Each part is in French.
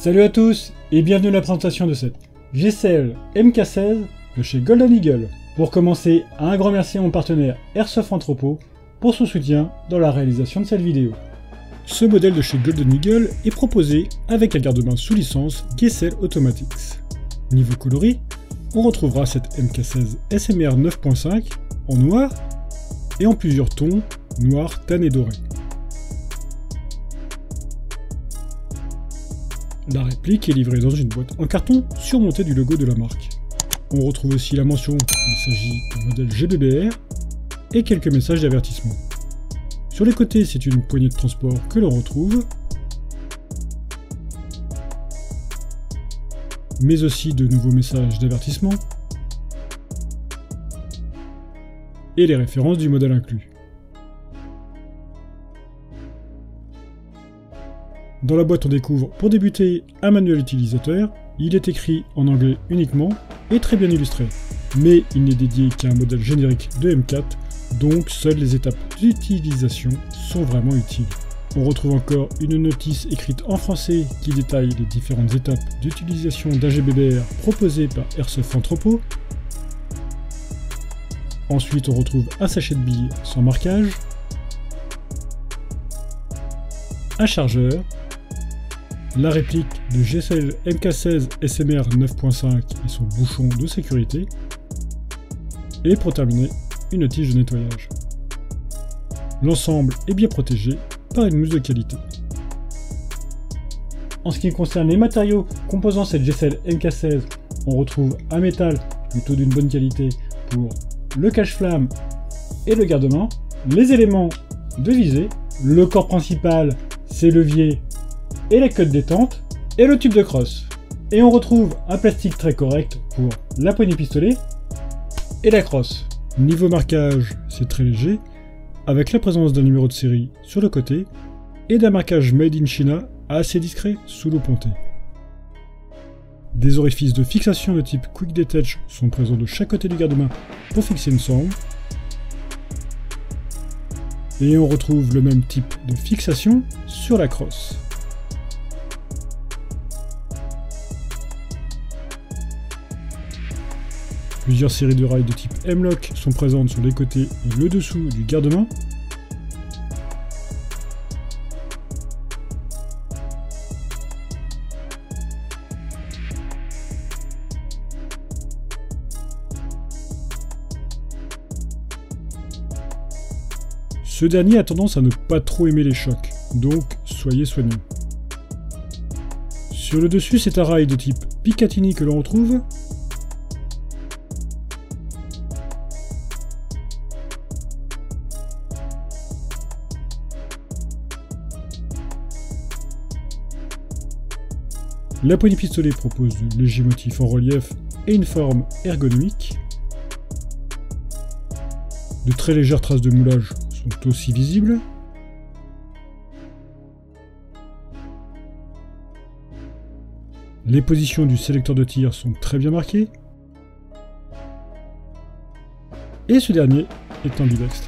Salut à tous et bienvenue à la présentation de cette GCL MK16 de chez Golden Eagle. Pour commencer, un grand merci à mon partenaire Airsoft Entrepôt pour son soutien dans la réalisation de cette vidéo. Ce modèle de chez Golden Eagle est proposé avec un garde-main sous licence GCL Automatics. Niveau coloris, on retrouvera cette MK16 SMR 9.5 en noir et en plusieurs tons, noir, tan et doré. La réplique est livrée dans une boîte en carton surmontée du logo de la marque. On retrouve aussi la mention qu'il s'agit d'un modèle GBBR et quelques messages d'avertissement. Sur les côtés, c'est une poignée de transport que l'on retrouve, mais aussi de nouveaux messages d'avertissement et les références du modèle inclus. Dans la boîte, on découvre, pour débuter, un manuel utilisateur. Il est écrit en anglais uniquement et très bien illustré. Mais il n'est dédié qu'à un modèle générique de M4, donc seules les étapes d'utilisation sont vraiment utiles. On retrouve encore une notice écrite en français qui détaille les différentes étapes d'utilisation d'AGBBR proposées par Airsoft Entrepôt. Ensuite, on retrouve un sachet de billes sans marquage, un chargeur, la réplique de GCL MK16 SMR 9.5 et son bouchon de sécurité, et pour terminer, une tige de nettoyage. L'ensemble est bien protégé par une mousse de qualité. En ce qui concerne les matériaux composant cette GCL MK16, on retrouve un métal plutôt d'une bonne qualité pour le cache-flamme et le garde-main, les éléments de visée, le corps principal, ses leviers et la queue de détente, et le tube de crosse. Et on retrouve un plastique très correct pour la poignée pistolet et la crosse. Niveau marquage, c'est très léger, avec la présence d'un numéro de série sur le côté, et d'un marquage Made in China assez discret sous l'eau pontée. Des orifices de fixation de type Quick Detach sont présents de chaque côté du garde-main pour fixer une sangle. Et on retrouve le même type de fixation sur la crosse. Plusieurs séries de rails de type M-Lock sont présentes sur les côtés et le dessous du garde-main. Ce dernier a tendance à ne pas trop aimer les chocs, donc soyez soigneux. Sur le dessus, c'est un rail de type Picatinny que l'on retrouve. La poignée pistolet propose de légers motifs en relief et une forme ergonomique. De très légères traces de moulage sont aussi visibles. Les positions du sélecteur de tir sont très bien marquées. Et ce dernier est ambidextre.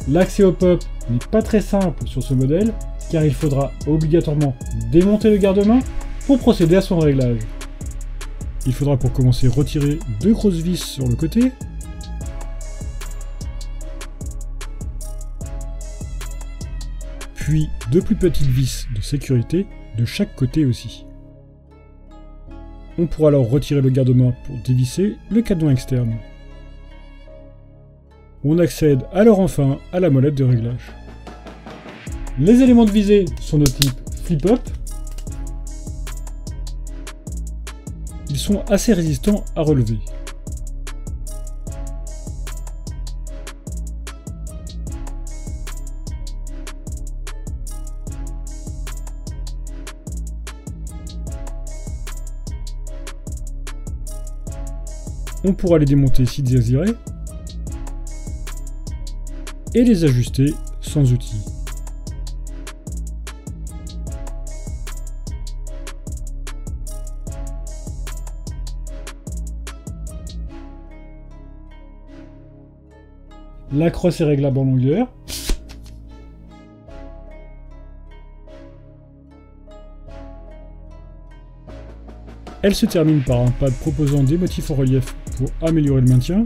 L'accès au pop n'est pas très simple sur ce modèle, car il faudra obligatoirement démonter le garde-main pour procéder à son réglage. Il faudra pour commencer retirer deux grosses vis sur le côté, puis deux plus petites vis de sécurité de chaque côté aussi. On pourra alors retirer le garde-main pour dévisser le cadenas externe. On accède alors enfin à la molette de réglage. Les éléments de visée sont de type flip-up. Ils sont assez résistants à relever. On pourra les démonter si désiré et les ajuster sans outil. La crosse est réglable en longueur. Elle se termine par un pad proposant des motifs en relief pour améliorer le maintien.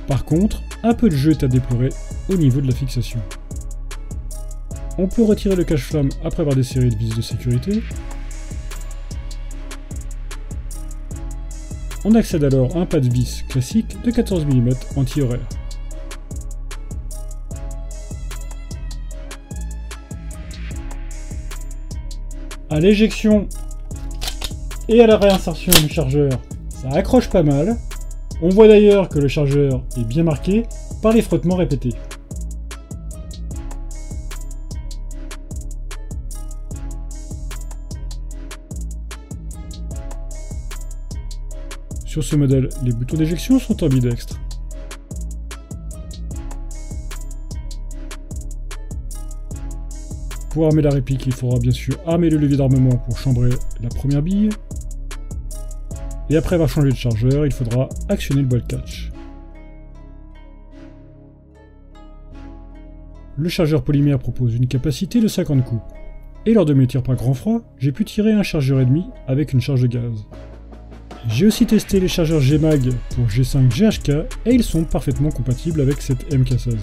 Par contre, un peu de jeu est à déplorer au niveau de la fixation. On peut retirer le cache-flamme après avoir desserré les vis de sécurité. On accède alors à un pad vis classique de 14 mm anti-horaire. À l'éjection et à la réinsertion du chargeur, ça accroche pas mal. On voit d'ailleurs que le chargeur est bien marqué par les frottements répétés. Sur ce modèle, les boutons d'éjection sont ambidextres. Pour armer la réplique, il faudra bien sûr armer le levier d'armement pour chambrer la première bille. Et après avoir changé de chargeur, il faudra actionner le bolt catch. Le chargeur polymère propose une capacité de 50 coups. Et lors de mes tirs par grand froid, j'ai pu tirer un chargeur et demi avec une charge de gaz. J'ai aussi testé les chargeurs G-Mag pour G5 GHK et ils sont parfaitement compatibles avec cette MK16.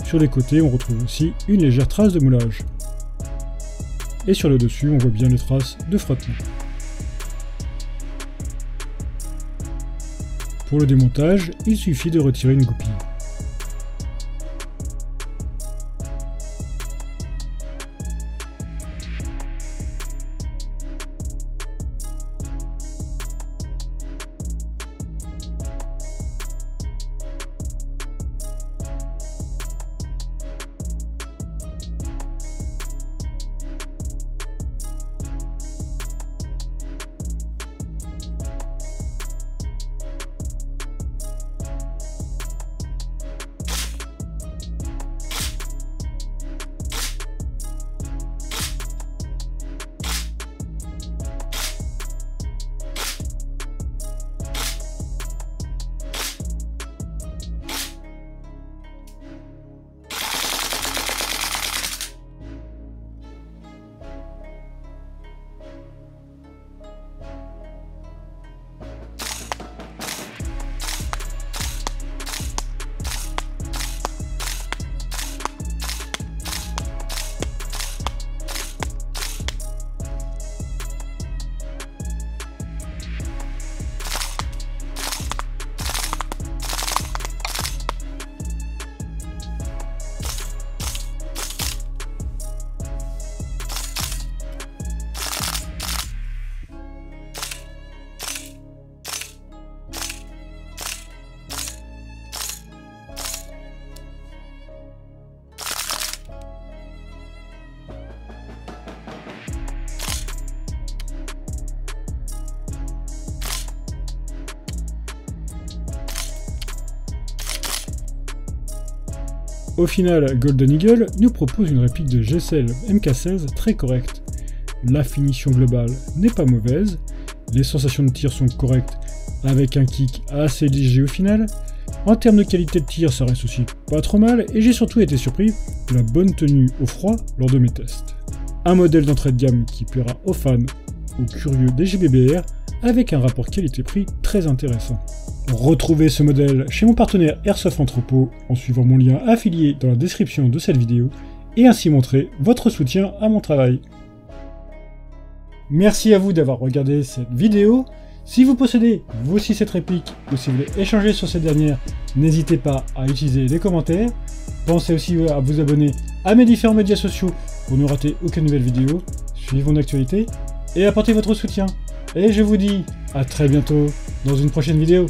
Sur les côtés, on retrouve aussi une légère trace de moulage. Et sur le dessus, on voit bien les traces de frottement. Pour le démontage, il suffit de retirer une goupille. Au final, Golden Eagle nous propose une réplique de GSL MK16 très correcte. La finition globale n'est pas mauvaise, les sensations de tir sont correctes avec un kick assez léger au final. En termes de qualité de tir, ça reste aussi pas trop mal, et j'ai surtout été surpris de la bonne tenue au froid lors de mes tests. Un modèle d'entrée de gamme qui plaira aux fans, aux curieux des GBBR, avec un rapport qualité-prix très intéressant. Retrouvez ce modèle chez mon partenaire Airsoft Entrepôt en suivant mon lien affilié dans la description de cette vidéo, et ainsi montrer votre soutien à mon travail. Merci à vous d'avoir regardé cette vidéo. Si vous possédez vous aussi cette réplique, ou si vous voulez échanger sur cette dernière, n'hésitez pas à utiliser les commentaires. Pensez aussi à vous abonner à mes différents médias sociaux pour ne rater aucune nouvelle vidéo, suivez mon actualité et apportez votre soutien. Et je vous dis à très bientôt dans une prochaine vidéo.